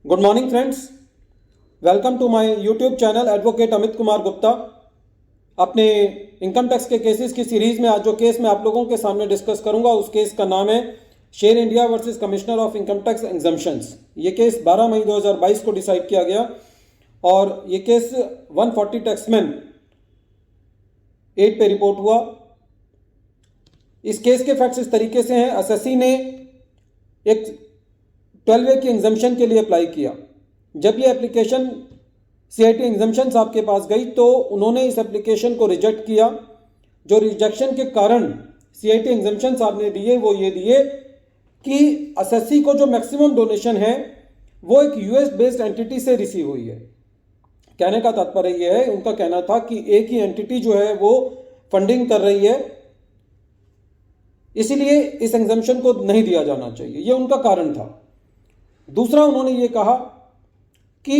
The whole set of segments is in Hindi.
Good morning friends, welcome to my YouTube channel advocate Amit Kumar Gupta. अपने इनकम टैक्स के केसेस की सीरीज में आज जो केस मैं आप लोगों के सामने डिस्कस करूंगा उस केस का नाम है शेर India versus commissioner of income tax exemptions. ये केस 12 मई 2022 को डिसाइड किया गया और ये केस 140 टैक्समैन 8 पे रिपोर्ट हुआ। इस केस के फैक्ट्स इस तरीके से हैं। एसएससी ने एक 12A की एग्जम्पशन के लिए अप्लाई किया। जब ये एप्लीकेशन सीआईटी एग्जम्पशन आपके पास गई तो उन्होंने इस एप्लीकेशन को रिजेक्ट किया। जो रिजेक्शन के कारण सीआईटी एग्जम्पशन साहब ने दिए वो ये दिए कि एसएससी को जो मैक्सिमम डोनेशन है वो एक यूएस बेस्ड एंटिटी से रिसीव हुई है। कहने का तात्पर्य ये है, उनका कहना था कि एक ही एंटिटी जो है वो फंडिंग कर रही है, इसीलिए इस एग्जम्पशन को नहीं दिया जाना चाहिए। ये उनका कारण था। दूसरा, उन्होंने ये कहा कि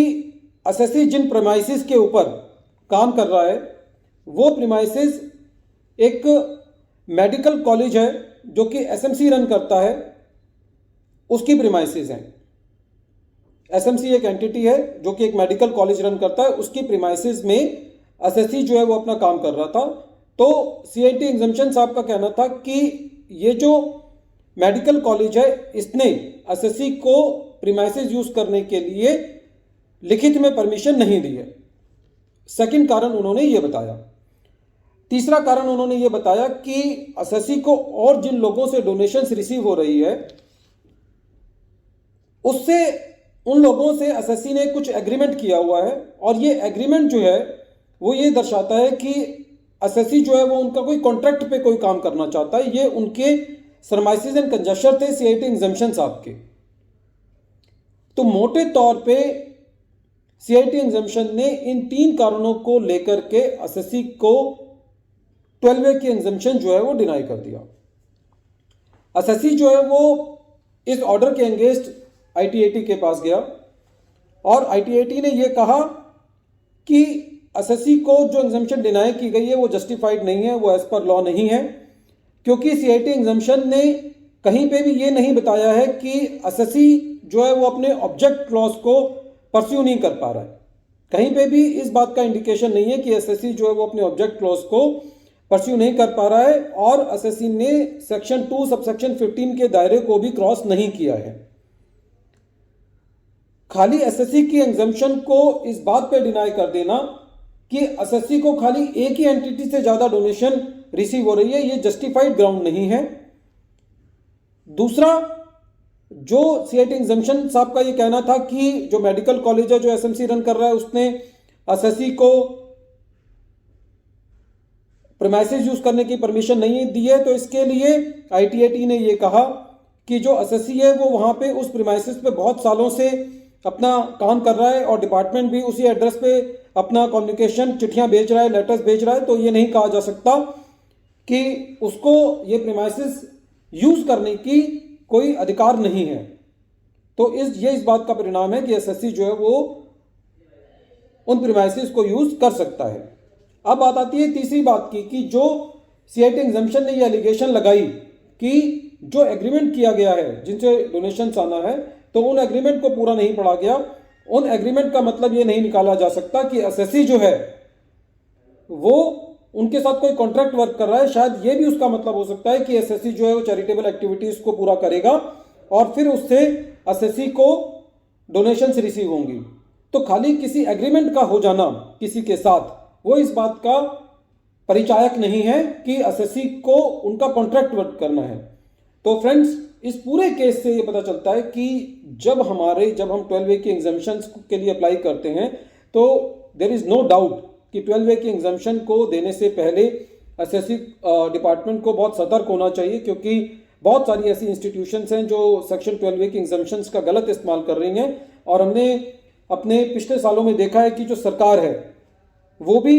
एसएससी जिन प्रीमाइसेस के ऊपर काम कर रहा है वो प्रीमाइसेस एक मेडिकल कॉलेज है जो कि एसएमसी रन करता है, उसकी प्रीमाइसेस हैं। एसएमसी एक एंटिटी है जो कि एक मेडिकल कॉलेज रन करता है, उसकी प्रीमाइसेस में एसएससी जो है वो अपना काम कर रहा था। तो सीआईटी एग्जम्पशन साहब का कहना था कि ये जो मेडिकल कॉलेज है इसने एसएससी को प्रीमाइसेस यूज करने के लिए लिखित में परमिशन नहीं दी है। सेकंड कारण उन्होंने ये बताया। तीसरा कारण उन्होंने ये बताया कि एसएससी को और जिन लोगों से डोनेशंस रिसीव हो रही है उससे उन लोगों से एसएससी ने कुछ एग्रीमेंट किया हुआ है और ये एग्रीमेंट जो है वो ये दर्शाता है कि एसएससी जो है वो उनका कोई कॉन्ट्रैक्ट पे कोई काम करना चाहता है। ये उनके सरमाइसेस एंड कंजस्टर थे सीआईटी एग्जम्पशन साहब के। तो मोटे तौर पे सीआईटी एग्जम्पशन ने इन 3 कारणों को लेकर के एसएससी को 12A की एग्जम्पशन जो है वो डिनाई कर दिया। एसएससी जो है वो इस ऑर्डर के अगेंस्ट आईटीएटी के पास गया और आईटीएटी ने ये कहा कि एसएससी को जो एग्जम्पशन डिनाई की गई है वो जस्टिफाइड नहीं है, वो एज पर लॉ नहीं है, क्योंकि सीआईटी एग्जम्पशन ने कहीं पे भी ये नहीं बताया है कि एसएससी जो है वो अपने ऑब्जेक्ट क्लॉज को परस्यू नहीं कर पा रहा है। कहीं पे भी इस बात का इंडिकेशन नहीं है कि एसएससी जो है वो अपने ऑब्जेक्ट क्लॉज को परस्यू नहीं कर पा रहा है और एसएससी ने सेक्शन 2 सबसेक्शन 15 के दायरे को भी क्रॉस नहीं किया है। खाली एसएससी की एग्जम्पशन को इस बात पे डिनाई कर देना कि एसएससी को खाली एक ही एंटिटी से ज्यादा डोनेशन रिसीव हो रही है, ये जस्टिफाइड ग्राउंड नहीं है। दूसरा, जो सीआईटी एग्जम्पशन साहब का ये कहना था कि जो मेडिकल कॉलेज है जो एसएमसी रन कर रहा है उसने एसएससी को प्रीमाइसेस यूज करने की परमिशन नहीं दी है, तो इसके लिए आईटीएटी ने ये कहा कि जो एसएससी है वो वहां पे उस प्रीमाइसेस पे बहुत सालों से अपना काम कर रहा है और डिपार्टमेंट भी उसी एड्रेस पे अपना कम्युनिकेशन चिट्ठियां भेज रहा है, लेटर्स भेज रहा है। तो ये नहीं कहा जा सकता कि उसको ये प्रीमाइसेस यूज करने की कोई अधिकार नहीं है। तो इस बात का परिणाम है कि एसएससी जो है वो उन प्रीमाइसेस को यूज कर सकता है। अब बात आती है तीसरी बात की कि जो सीआईटी एग्जम्पशन ने ये एलिगेशन लगाई कि जो एग्रीमेंट किया गया है जिनसे डोनेशन आना है तो उन एग्रीमेंट को पूरा नहीं पढ़ा गया। उन एग्रीमेंट का मतलब ये नहीं निकाला जा सकता कि एसएससी जो है वो उनके साथ कोई कॉन्ट्रैक्ट वर्क कर रहा है। शायद ये भी उसका मतलब हो सकता है कि एसएससी जो है वो चैरिटेबल एक्टिविटीज को पूरा करेगा और फिर उससे एसएससी को डोनेशंस रिसीव होंगी। तो खाली किसी एग्रीमेंट का हो जाना किसी के साथ वो इस बात का परिचायक नहीं है कि एसएससी को उनका कॉन्ट्रैक्ट वर्क करना है। तो फ्रेंड्स, इस पूरे केस से ये पता चलता है कि जब हम 12A की एग्जम्पशन के लिए अप्लाई करते हैं तो देयर इज नो डाउट कि 12A की एग्जम्पशन को देने से पहले एसएससी डिपार्टमेंट को बहुत सतर्क होना चाहिए, क्योंकि बहुत सारी ऐसी इंस्टीट्यूशंस हैं जो सेक्शन 12A की एग्जम्पशंस का गलत इस्तेमाल कर रही हैं। और हमने अपने पिछले सालों में देखा है कि जो सरकार है वो भी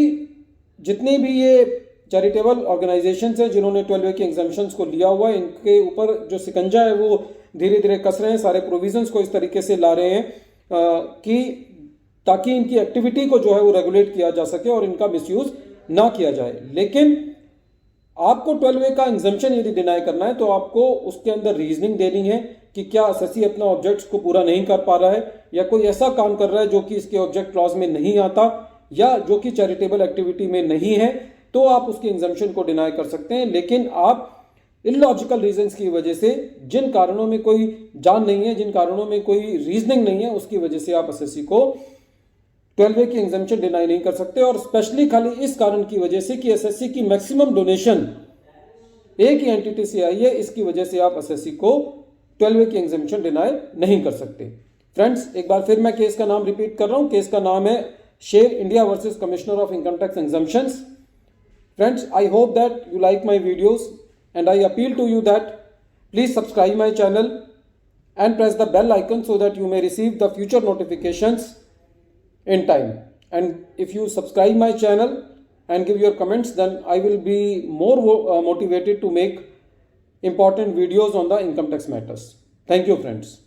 जितनी भी ये चैरिटेबल ऑर्गेनाइजेशंस हैं जिन्होंने 12A की एग्जम्पशंस को लिया हुआ है, इनके ऊपर जो शिकंजा है वो धीरे धीरे कस रहे हैं। सारे प्रोविजंस को इस तरीके से ला रहे हैं कि ताकि इनकी एक्टिविटी को जो है वो रेगुलेट किया जा सके और इनका मिसयूज ना किया जाए। लेकिन आपको 12A का एग्जम्पशन यदि डिनाई करना है तो आपको उसके अंदर रीजनिंग देनी है कि क्या एसएससी अपना ऑब्जेक्ट्स को पूरा नहीं कर पा रहा है या कोई ऐसा काम कर रहा है जो कि इसके ऑब्जेक्ट क्लॉज में नहीं आता या जो कि चैरिटेबल एक्टिविटी में नहीं है, तो आप उसके एग्जम्पशन को डिनाई कर सकते हैं। लेकिन आप इलॉजिकल रीजंस की वजह से, जिन कारणों में कोई जान नहीं है, जिन कारणों में कोई रीजनिंग नहीं है, उसकी वजह से आप एसएससी को 12A की एग्जम्पशन डिनाई नहीं कर सकते। और स्पेशली खाली इस कारण की वजह से कि एसएससी की मैक्सिमम डोनेशन एक ही एंटिटी से आई है, इसकी वजह से आप एसएससी को 12A की एग्जम्पशन डिनाई नहीं कर सकते। फ्रेंड्स, एक बार फिर मैं केस का नाम रिपीट कर रहा हूं। केस का नाम है शेर India versus commissioner of income tax exemptions. Friends, I hope that you like my videos and I appeal to you that please subscribe my channel and press the bell icon so that you may receive the future notifications in time. And if you subscribe my channel and give your comments, then I will be more motivated to make important videos on the income tax matters. Thank you, friends.